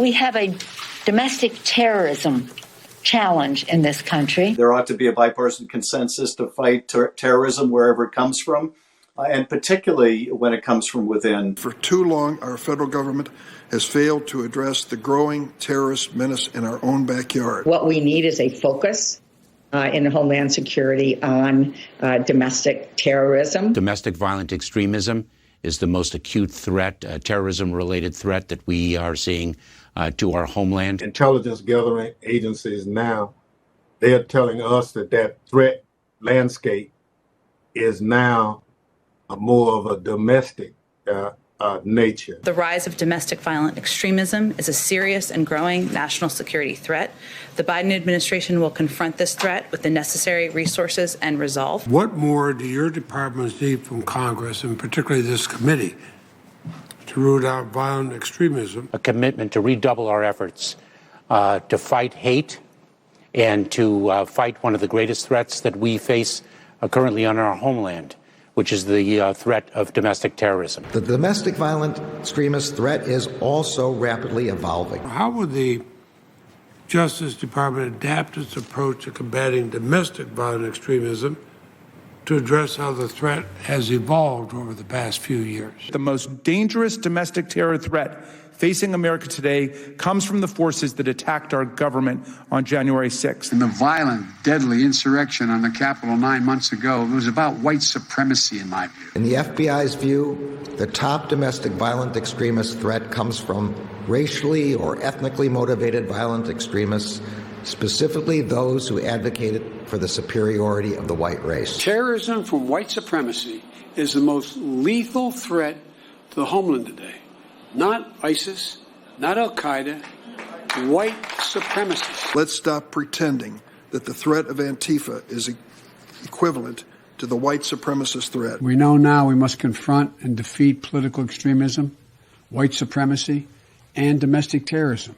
we have a domestic terrorism challenge in this country. There ought to be a bipartisan consensus to fight terrorism wherever it comes from, and particularly when it comes from within. For too long, our federal government has failed to address the growing terrorist menace in our own backyard. What we need is a focus in Homeland Security on domestic terrorism. Domestic violent extremism is the most acute threat, terrorism-related threat that we are seeing to our homeland. Intelligence gathering agencies now, they're telling us that threat landscape is now more of a domestic nature. The rise of domestic violent extremism is a serious and growing national security threat. The Biden administration will confront this threat with the necessary resources and resolve. What more do your departments need from Congress, and particularly this committee, to root out violent extremism? A commitment to redouble our efforts to fight hate and to fight one of the greatest threats that we face currently on our homeland, which is the threat of domestic terrorism. The domestic violent extremist threat is also rapidly evolving. How will the Justice Department adapt its approach to combating domestic violent extremism to address how the threat has evolved over the past few years? The most dangerous domestic terror threat facing America today comes from the forces that attacked our government on January 6th. In the violent, deadly insurrection on the Capitol 9 months ago, it was about white supremacy, in my view. In the FBI's view, the top domestic violent extremist threat comes from racially or ethnically motivated violent extremists, specifically those who advocated for the superiority of the white race. Terrorism from white supremacy is the most lethal threat to the homeland today. Not ISIS, not Al-Qaeda, white supremacists. Let's stop pretending that the threat of Antifa is equivalent to the white supremacist threat. We know now we must confront and defeat political extremism, white supremacy, and domestic terrorism.